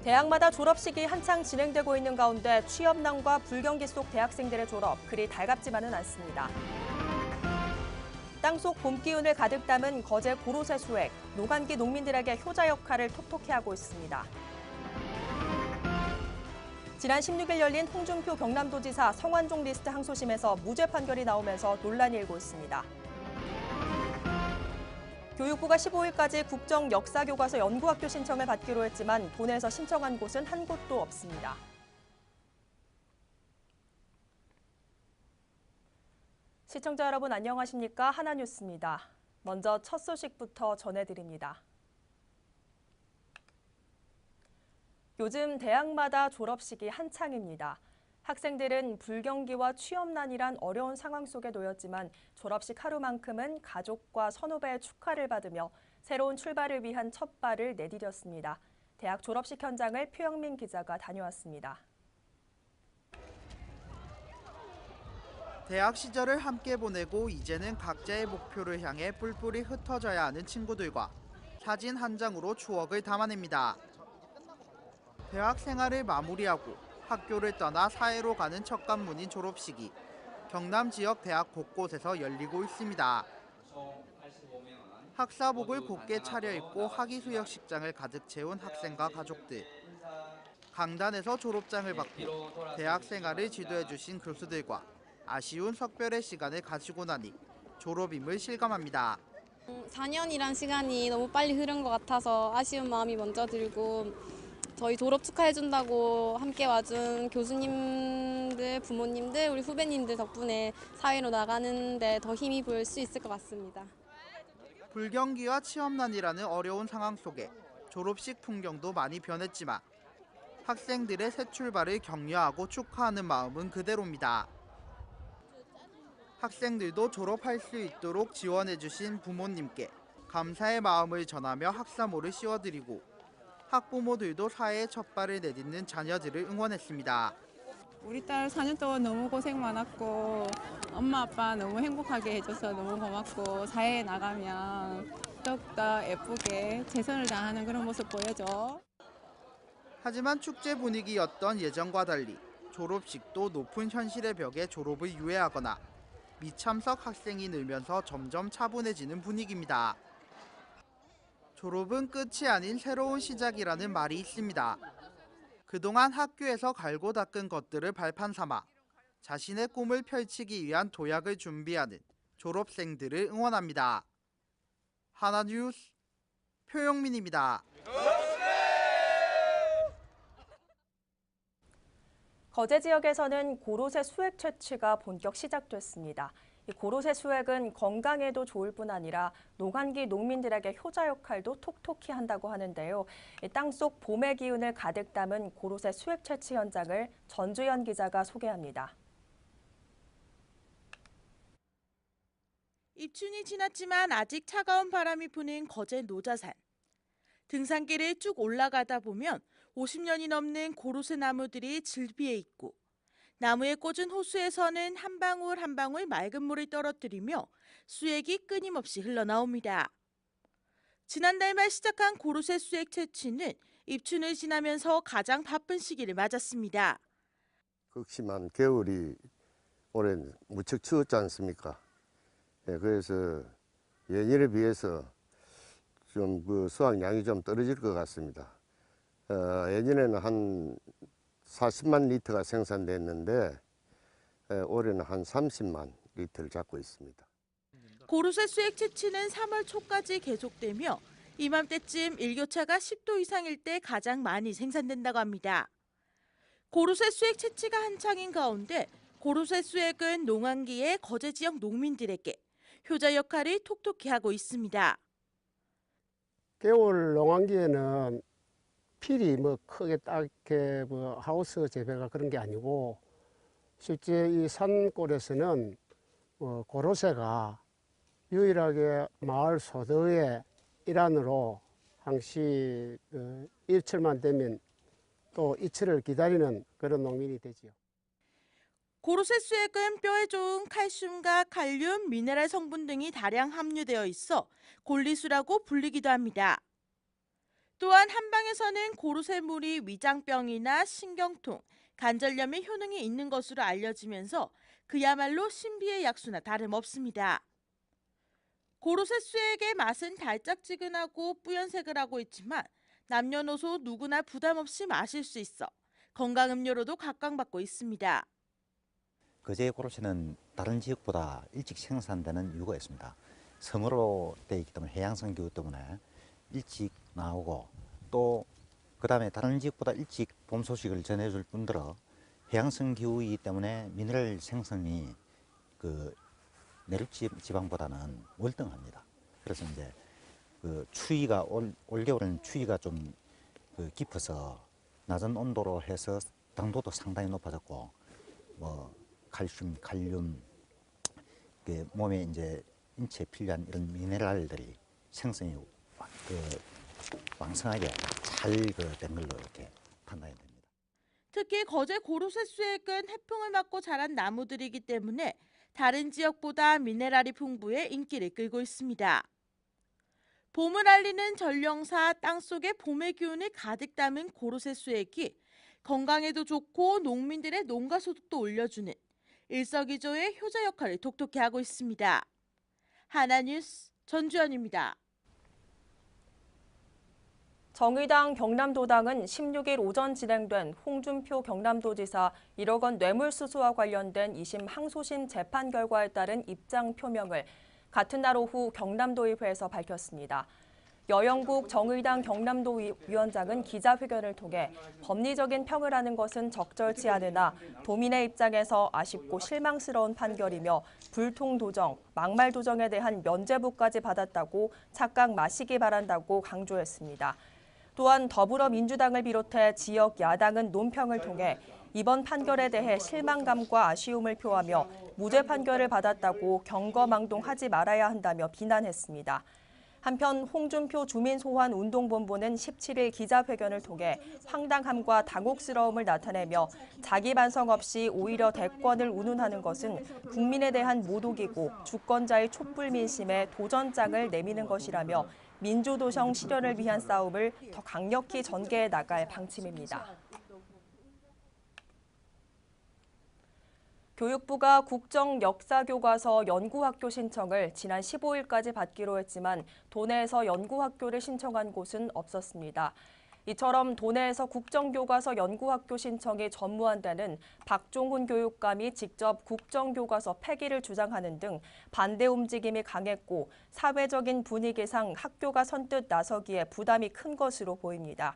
대학마다 졸업식이 한창 진행되고 있는 가운데 취업난과 불경기 속 대학생들의 졸업, 그리 달갑지만은 않습니다. 땅속 봄 기운을 가득 담은 거제 고로쇠 수액, 노관기 농민들에게 효자 역할을 톡톡히 하고 있습니다. 지난 16일 열린 홍준표 경남도지사 성완종 리스트 항소심에서 무죄 판결이 나오면서 논란이 일고 있습니다. 교육부가 15일까지 국정 역사교과서 연구학교 신청을 받기로 했지만 도내에서 신청한 곳은 한 곳도 없습니다. 시청자 여러분 안녕하십니까? 하나뉴스입니다. 먼저 첫 소식부터 전해드립니다. 요즘 대학마다 졸업식이 한창입니다. 학생들은 불경기와 취업난이란 어려운 상황 속에 놓였지만 졸업식 하루만큼은 가족과 선후배의 축하를 받으며 새로운 출발을 위한 첫 발을 내디뎠습니다. 대학 졸업식 현장을 표영민 기자가 다녀왔습니다. 대학 시절을 함께 보내고 이제는 각자의 목표를 향해 뿔뿔이 흩어져야 하는 친구들과 사진 한 장으로 추억을 담아냅니다. 대학 생활을 마무리하고 학교를 떠나 사회로 가는 첫 관문인 졸업식이 경남 지역 대학 곳곳에서 열리고 있습니다. 학사복을 곱게 차려입고 학위수여식장을 가득 채운 학생과 가족들. 강단에서 졸업장을 받고 대학 생활을 지도해주신 교수들과 아쉬운 석별의 시간을 가지고 나니 졸업임을 실감합니다. 4년이란 시간이 너무 빨리 흐른 것 같아서 아쉬운 마음이 먼저 들고 저희 졸업 축하해준다고 함께 와준 교수님들, 부모님들, 우리 후배님들 덕분에 사회로 나가는데 더 힘이 볼 수 있을 것 같습니다. 불경기와 취업난이라는 어려운 상황 속에 졸업식 풍경도 많이 변했지만 학생들의 새 출발을 격려하고 축하하는 마음은 그대로입니다. 학생들도 졸업할 수 있도록 지원해주신 부모님께 감사의 마음을 전하며 학사모를 씌워드리고 학부모들도 사회의 첫 발을 내딛는 자녀들을 응원했습니다. 우리 딸 4년 동안 너무 고생 많았고 엄마 아빠 너무 행복하게 해줘서 너무 고맙고 사회에 나가면 더욱더 예쁘게 최선을 다하는 그런 모습 보여줘. 하지만 축제 분위기였던 예전과 달리 졸업식도 높은 현실의 벽에 졸업을 유예하거나 미참석 학생이 늘면서 점점 차분해지는 분위기입니다. 졸업은 끝이 아닌 새로운 시작이라는 말이 있습니다. 그동안 학교에서 갈고 닦은 것들을 발판 삼아 자신의 꿈을 펼치기 위한 도약을 준비하는 졸업생들을 응원합니다. 하나뉴스 표영민입니다. 거제 지역에서는 고로쇠 수액 채취가 본격 시작됐습니다. 이 고로쇠 수액은 건강에도 좋을 뿐 아니라 노관기 농민들에게 효자 역할도 톡톡히 한다고 하는데요. 땅속 봄의 기운을 가득 담은 고로쇠 수액 채취 현장을 전주현 기자가 소개합니다. 입춘이 지났지만 아직 차가운 바람이 부는 거제 노자산. 등산길을 쭉 올라가다 보면 50년이 넘는 고로쇠 나무들이 즐비해 있고 나무에 꽂은 호수에서는 한 방울 한 방울 맑은 물을 떨어뜨리며 수액이 끊임없이 흘러나옵니다. 지난달 말 시작한 고로쇠 수액 채취는 입춘을 지나면서 가장 바쁜 시기를 맞았습니다. 극심한 겨울이 올해 무척 추웠지 않습니까? 예, 그래서 예년에 비해서 좀 그 수확량이 좀 떨어질 것 같습니다. 예전에는 한 40만 리터가 생산됐는데 올해는 한 30만 리터를 잡고 있습니다. 고로쇠 수액 채취는 3월 초까지 계속되며 이맘때쯤 일교차가 10도 이상일 때 가장 많이 생산된다고 합니다. 고로쇠 수액 채취가 한창인 가운데 고로쇠 수액은 농한기의 거제 지역 농민들에게 효자 역할을 톡톡히 하고 있습니다. 겨울 농한기에는 필이 크게 딱게 하우스 재배가 그런 게 아니고 실제 이 산골에서는 고로쇠가 유일하게 마을 소득의 일환으로 항시 일철만 되면 또 이철을 기다리는 그런 농민이 되지요. 고로쇠 수액은 뼈에 좋은 칼슘과 칼륨, 미네랄 성분 등이 다량 함유되어 있어 골리수라고 불리기도 합니다. 또한 한방에서는 고로쇠물이 위장병이나 신경통, 관절염에 효능이 있는 것으로 알려지면서 그야말로 신비의 약수나 다름없습니다. 고로쇠 수액의 맛은 달짝지근하고 뿌연색을 하고 있지만 남녀노소 누구나 부담 없이 마실 수 있어 건강음료로도 각광받고 있습니다. 거제 고로쇠는 다른 지역보다 일찍 생산되는 이유가 있습니다. 섬으로 되어 있기 때문에 해양성 기후 때문에 일찍 나오고, 또 그다음에 다른 지역보다 일찍 봄 소식을 전해줄 뿐더러 해양성 기후이기 때문에 미네랄 생성이 그 내륙 지방보다는 월등합니다. 그래서 이제 그 추위가 올겨울은 추위가 좀 깊어서 낮은 온도로 해서 당도도 상당히 높아졌고, 뭐 칼슘, 칼륨, 몸에 이제 인체에 필요한 이런 미네랄들이 생성이 왕성하게 잘 된 걸로 이렇게 판단이 됩니다. 특히 거제 고로쇠 수액은 해풍을 맞고 자란 나무들이기 때문에 다른 지역보다 미네랄이 풍부해 인기를 끌고 있습니다. 봄을 알리는 전령사 땅속에 봄의 기운을 가득 담은 고로쇠 수액이 건강에도 좋고 농민들의 농가 소득도 올려주는 일석이조의 효자 역할을 독특히 하고 있습니다. 하나뉴스 전주연입니다. 정의당 경남도당은 16일 오전 진행된 홍준표 경남도지사 1억 원 뇌물수수와 관련된 2심 항소심 재판 결과에 따른 입장 표명을 같은 날 오후 경남도의회에서 밝혔습니다. 여영국 정의당 경남도 위원장은 기자회견을 통해 법리적인 평을 하는 것은 적절치 않으나 도민의 입장에서 아쉽고 실망스러운 판결이며 불통도정, 막말도정에 대한 면죄부까지 받았다고 착각 마시기 바란다고 강조했습니다. 또한 더불어민주당을 비롯해 지역 야당은 논평을 통해 이번 판결에 대해 실망감과 아쉬움을 표하며 무죄 판결을 받았다고 경거망동하지 말아야 한다며 비난했습니다. 한편 홍준표 주민소환운동본부는 17일 기자회견을 통해 황당함과 당혹스러움을 나타내며 자기 반성 없이 오히려 대권을 운운하는 것은 국민에 대한 모독이고 주권자의 촛불 민심에 도전장을 내미는 것이라며 민주도정 실현을 위한 싸움을 더 강력히 전개해 나갈 방침입니다. 교육부가 국정역사교과서 연구학교 신청을 지난 15일까지 받기로 했지만 도내에서 연구학교를 신청한 곳은 없었습니다. 이처럼 도내에서 국정교과서 연구학교 신청이 전무한 데는 박종훈 교육감이 직접 국정교과서 폐기를 주장하는 등 반대 움직임이 강했고 사회적인 분위기상 학교가 선뜻 나서기에 부담이 큰 것으로 보입니다.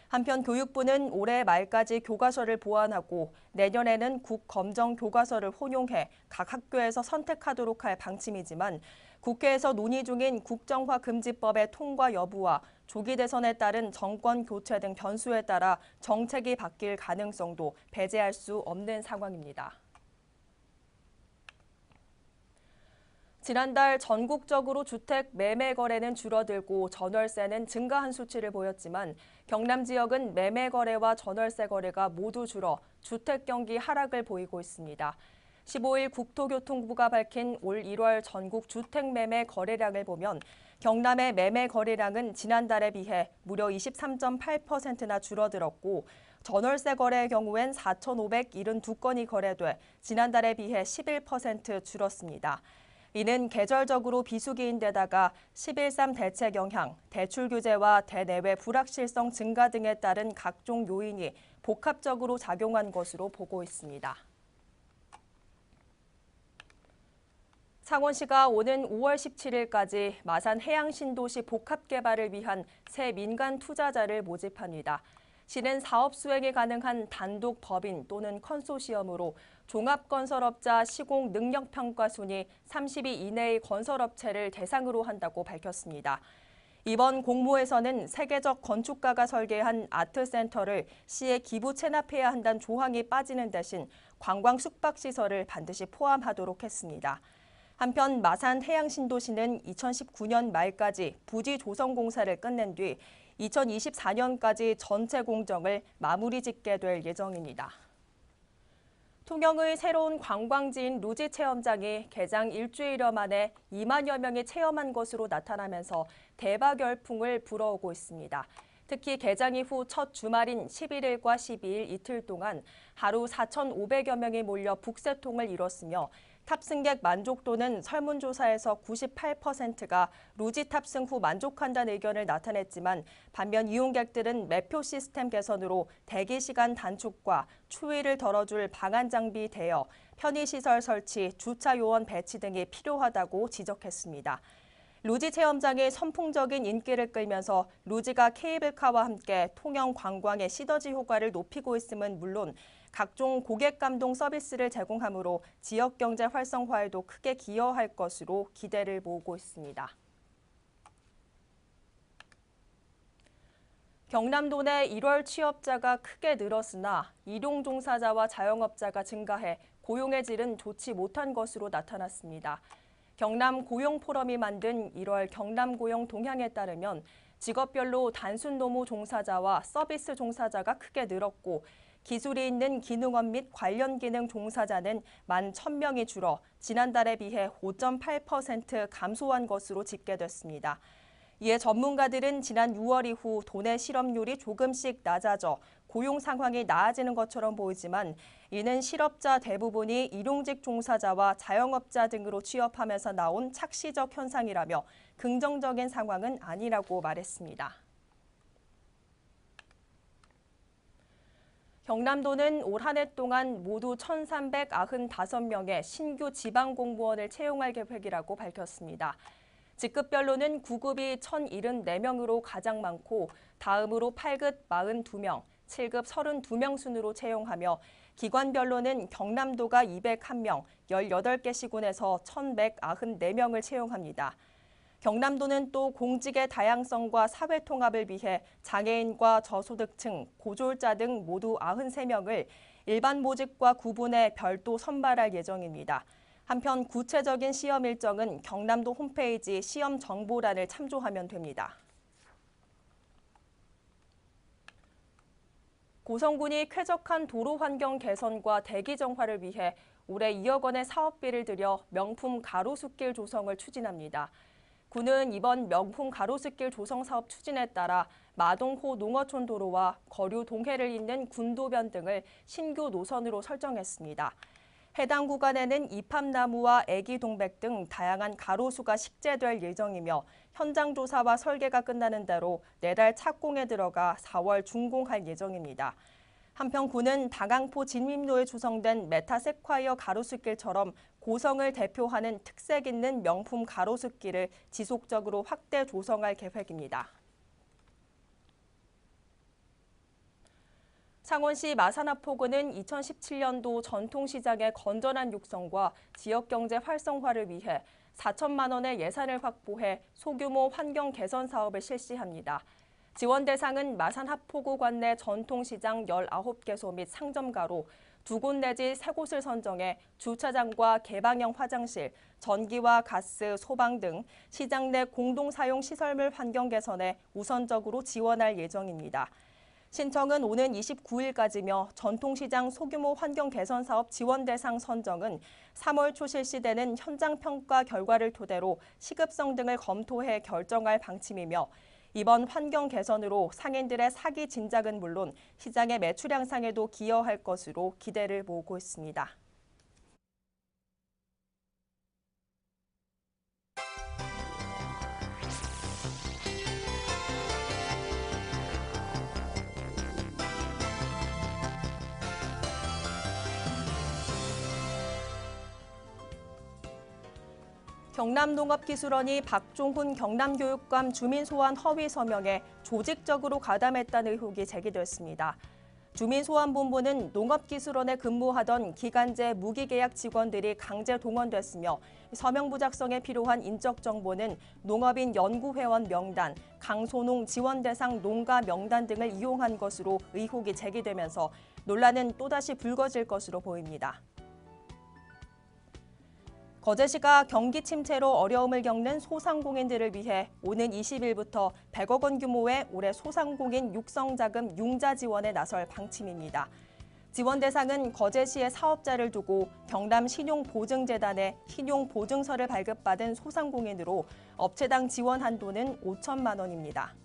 한편 교육부는 올해 말까지 교과서를 보완하고 내년에는 국검정 교과서를 혼용해 각 학교에서 선택하도록 할 방침이지만 국회에서 논의 중인 국정화 금지법의 통과 여부와 조기 대선에 따른 정권 교체 등 변수에 따라 정책이 바뀔 가능성도 배제할 수 없는 상황입니다. 지난달 전국적으로 주택 매매 거래는 줄어들고 전월세는 증가한 수치를 보였지만 경남 지역은 매매 거래와 전월세 거래가 모두 줄어 주택 경기 하락을 보이고 있습니다. 15일 국토교통부가 밝힌 올 1월 전국 주택 매매 거래량을 보면 경남의 매매 거래량은 지난달에 비해 무려 23.8%나 줄어들었고 전월세 거래의 경우엔 4,572건이 거래돼 지난달에 비해 11% 줄었습니다. 이는 계절적으로 비수기인 데다가 11.3 대책 영향, 대출 규제와 대내외 불확실성 증가 등에 따른 각종 요인이 복합적으로 작용한 것으로 보고 있습니다. 창원시가 오는 5월 17일까지 마산 해양신도시 복합개발을 위한 새 민간 투자자를 모집합니다. 시는 사업 수행이 가능한 단독 법인 또는 컨소시엄으로 종합건설업자 시공 능력평가 순위 30위 이내의 건설업체를 대상으로 한다고 밝혔습니다. 이번 공모에서는 세계적 건축가가 설계한 아트센터를 시에 기부 체납해야 한다는 조항이 빠지는 대신 관광 숙박시설을 반드시 포함하도록 했습니다. 한편 마산 해양신도시는 2019년 말까지 부지 조성 공사를 끝낸 뒤 2024년까지 전체 공정을 마무리 짓게 될 예정입니다. 통영의 새로운 관광지인 루지 체험장이 개장 일주일여 만에 2만여 명이 체험한 것으로 나타나면서 대박 열풍을 불어오고 있습니다. 특히 개장 이후 첫 주말인 11일과 12일 이틀 동안 하루 4,500여 명이 몰려 북새통을 이뤘으며 탑승객 만족도는 설문조사에서 98%가 루지 탑승 후 만족한다는 의견을 나타냈지만 반면 이용객들은 매표 시스템 개선으로 대기 시간 단축과 추위를 덜어줄 방한 장비 대여, 편의시설 설치, 주차 요원 배치 등이 필요하다고 지적했습니다. 루지 체험장이 선풍적인 인기를 끌면서 루지가 케이블카와 함께 통영 관광의 시너지 효과를 높이고 있음은 물론 각종 고객 감동 서비스를 제공하므로 지역 경제 활성화에도 크게 기여할 것으로 기대를 모으고 있습니다. 경남도 내 1월 취업자가 크게 늘었으나 일용 종사자와 자영업자가 증가해 고용의 질은 좋지 못한 것으로 나타났습니다. 경남 고용포럼이 만든 1월 경남고용 동향에 따르면 직업별로 단순 노무 종사자와 서비스 종사자가 크게 늘었고 기술이 있는 기능업 및 관련 기능 종사자는 11,000명이 줄어 지난달에 비해 5.8% 감소한 것으로 집계됐습니다. 이에 전문가들은 지난 6월 이후 도내 실업률이 조금씩 낮아져 고용 상황이 나아지는 것처럼 보이지만 이는 실업자 대부분이 일용직 종사자와 자영업자 등으로 취업하면서 나온 착시적 현상이라며 긍정적인 상황은 아니라고 말했습니다. 경남도는 올 한 해 동안 모두 1,395명의 신규 지방공무원을 채용할 계획이라고 밝혔습니다. 직급별로는 9급이 1,074명으로 가장 많고 다음으로 8급 42명, 7급 32명 순으로 채용하며 기관별로는 경남도가 201명, 18개 시군에서 1,194명을 채용합니다. 경남도는 또 공직의 다양성과 사회 통합을 위해 장애인과 저소득층, 고졸자 등 모두 93명을 일반 모집과 구분해 별도 선발할 예정입니다. 한편 구체적인 시험 일정은 경남도 홈페이지 시험 정보란을 참조하면 됩니다. 고성군이 쾌적한 도로 환경 개선과 대기 정화를 위해 올해 2억 원의 사업비를 들여 명품 가로수길 조성을 추진합니다. 군은 이번 명품 가로수길 조성 사업 추진에 따라 마동호 농어촌 도로와 거류 동해를 잇는 군도변 등을 신규 노선으로 설정했습니다. 해당 구간에는 이팝나무와 애기동백 등 다양한 가로수가 식재될 예정이며 현장 조사와 설계가 끝나는 대로 내달 착공에 들어가 4월 준공할 예정입니다. 한편 군은 다강포 진입로에 조성된 메타세콰이어 가로수길처럼 고성을 대표하는 특색 있는 명품 가로수길을 지속적으로 확대 조성할 계획입니다. 창원시 마산하포구는 2017년도 전통시장의 건전한 육성과 지역경제 활성화를 위해 4천만 원의 예산을 확보해 소규모 환경 개선 사업을 실시합니다. 지원 대상은 마산하포구 관내 전통시장 19개소 및 상점가로 2곳 내지 3곳을 선정해 주차장과 개방형 화장실, 전기와 가스, 소방 등 시장 내 공동사용 시설물 환경 개선에 우선적으로 지원할 예정입니다. 신청은 오는 29일까지며 전통시장 소규모 환경 개선 사업 지원 대상 선정은 3월 초 실시되는 현장 평가 결과를 토대로 시급성 등을 검토해 결정할 방침이며 이번 환경 개선으로 상인들의 사기 진작은 물론 시장의 매출 향상에도 기여할 것으로 기대를 모으고 있습니다. 경남농업기술원이 박종훈 경남교육감 주민소환 허위 서명에 조직적으로 가담했다는 의혹이 제기됐습니다. 주민소환본부는 농업기술원에 근무하던 기간제 무기계약 직원들이 강제 동원됐으며 서명부 작성에 필요한 인적 정보는 농업인 연구회원 명단, 강소농 지원 대상 농가 명단 등을 이용한 것으로 의혹이 제기되면서 논란은 또다시 불거질 것으로 보입니다. 거제시가 경기 침체로 어려움을 겪는 소상공인들을 위해 오는 20일부터 100억 원 규모의 올해 소상공인 육성자금 융자 지원에 나설 방침입니다. 지원 대상은 거제시의 사업자를 두고 경남신용보증재단에 신용보증서를 발급받은 소상공인으로 업체당 지원 한도는 5천만 원입니다.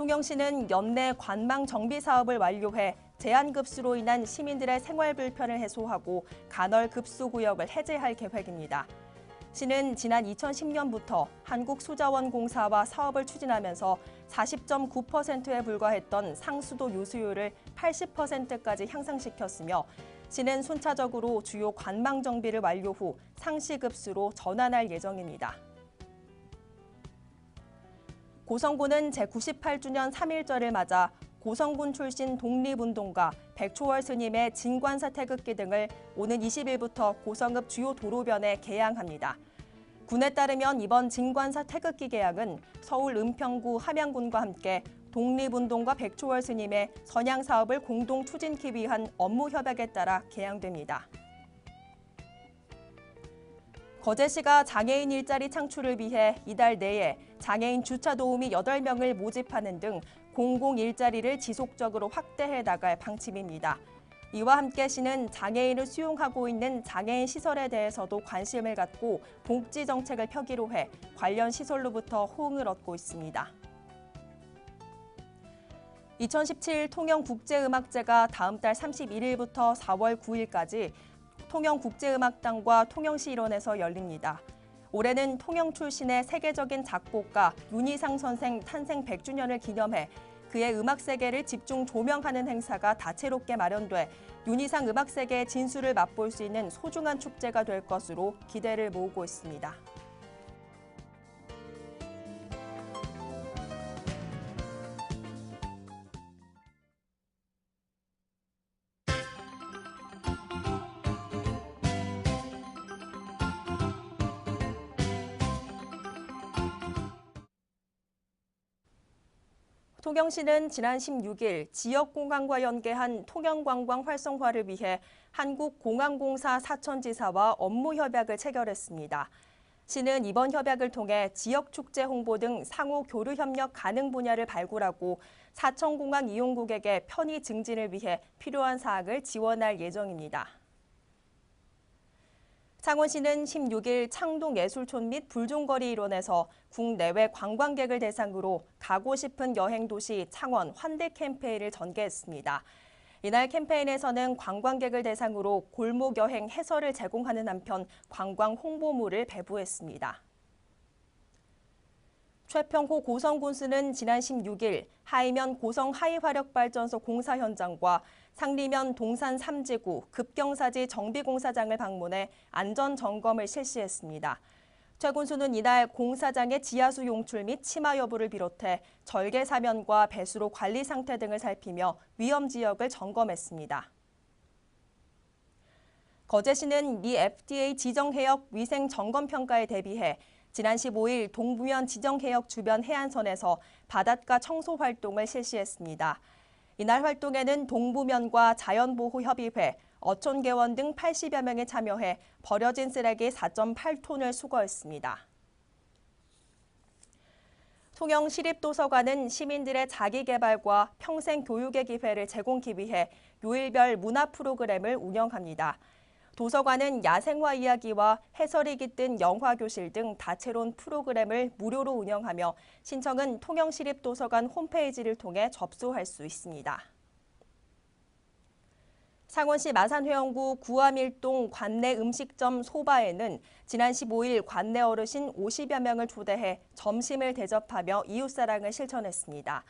통영시는 연내 관망 정비 사업을 완료해 제한급수로 인한 시민들의 생활 불편을 해소하고 간헐급수구역을 해제할 계획입니다. 시는 지난 2010년부터 한국수자원공사와 사업을 추진하면서 40.9%에 불과했던 상수도 유수율을 80%까지 향상시켰으며 시는 순차적으로 주요 관망 정비를 완료 후 상시급수로 전환할 예정입니다. 고성군은 제98주년 3.1절을 맞아 고성군 출신 독립운동가 백초월 스님의 진관사 태극기 등을 오는 20일부터 고성읍 주요 도로변에 개양합니다. 군에 따르면 이번 진관사 태극기 개양은 서울 은평구 함양군과 함께 독립운동가 백초월 스님의 선양 사업을 공동 추진하기 위한 업무 협약에 따라 개양됩니다. 거제시가 장애인 일자리 창출을 위해 이달 내에 장애인 주차 도우미 8명을 모집하는 등 공공 일자리를 지속적으로 확대해 나갈 방침입니다. 이와 함께 시는 장애인을 수용하고 있는 장애인 시설에 대해서도 관심을 갖고 복지 정책을 펴기로 해 관련 시설로부터 호응을 얻고 있습니다. 2017 통영국제음악제가 다음 달 31일부터 4월 9일까지 통영국제음악당과 통영시 일원에서 열립니다. 올해는 통영 출신의 세계적인 작곡가 윤희상 선생 탄생 100주년을 기념해 그의 음악 세계를 집중 조명하는 행사가 다채롭게 마련돼 윤희상 음악 세계의 진수를 맛볼 수 있는 소중한 축제가 될 것으로 기대를 모으고 있습니다. 통영시는 지난 16일 지역공항과 연계한 통영관광 활성화를 위해 한국공항공사 사천지사와 업무 협약을 체결했습니다. 시는 이번 협약을 통해 지역축제 홍보 등 상호 교류 협력 가능 분야를 발굴하고 사천공항 이용 고객의 편의 증진을 위해 필요한 사항을 지원할 예정입니다. 창원시는 16일 창동예술촌 및 불종거리 일원에서 국내외 관광객을 대상으로 가고 싶은 여행도시 창원 환대 캠페인을 전개했습니다. 이날 캠페인에서는 관광객을 대상으로 골목 여행 해설을 제공하는 한편 관광 홍보물을 배부했습니다. 최평호 고성군수는 지난 16일 하이면 고성 하이화력발전소 공사 현장과 상리면 동산 3지구 급경사지 정비공사장을 방문해 안전점검을 실시했습니다. 최 군수는 이날 공사장의 지하수 용출 및 침하 여부를 비롯해 절개 사면과 배수로 관리 상태 등을 살피며 위험 지역을 점검했습니다. 거제시는 미 FDA 지정해역 위생 점검 평가에 대비해 지난 15일 동부면 지정해역 주변 해안선에서 바닷가 청소 활동을 실시했습니다. 이날 활동에는 동부면과 자연보호협의회, 어촌개원 등 80여 명이 참여해 버려진 쓰레기 4.8톤을 수거했습니다. 통영시립도서관은 시민들의 자기개발과 평생교육의 기회를 제공하기 위해 요일별 문화 프로그램을 운영합니다. 도서관은 야생화 이야기와 해설이 깃든 영화교실 등 다채로운 프로그램을 무료로 운영하며 신청은 통영시립도서관 홈페이지를 통해 접수할 수 있습니다. 창원시 마산회원구 구암일동 관내 음식점 소바에는 지난 15일 관내 어르신 50여 명을 초대해 점심을 대접하며 이웃사랑을 실천했습니다.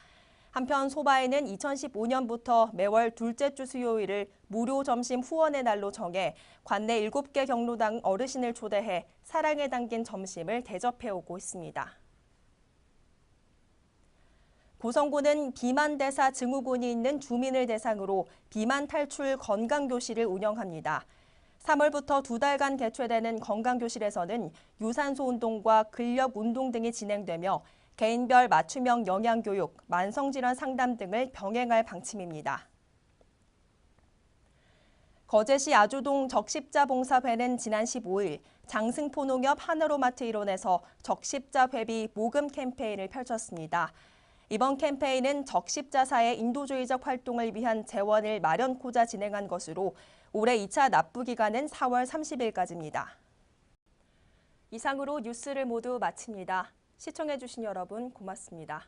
한편 소바에는 2015년부터 매월 둘째 주 수요일을 무료 점심 후원의 날로 정해 관내 7개 경로당 어르신을 초대해 사랑에 담긴 점심을 대접해오고 있습니다. 고성군은 비만대사 증후군이 있는 주민을 대상으로 비만 탈출 건강교실을 운영합니다. 3월부터 2달간 개최되는 건강교실에서는 유산소 운동과 근력 운동 등이 진행되며 개인별 맞춤형 영양교육, 만성질환 상담 등을 병행할 방침입니다. 거제시 아주동 적십자봉사회는 지난 15일 장승포농협 하나로마트 일원에서 적십자회비 모금 캠페인을 펼쳤습니다. 이번 캠페인은 적십자사의 인도주의적 활동을 위한 재원을 마련코자 진행한 것으로 올해 2차 납부 기간은 4월 30일까지입니다. 이상으로 뉴스를 모두 마칩니다. 시청해주신 여러분 고맙습니다.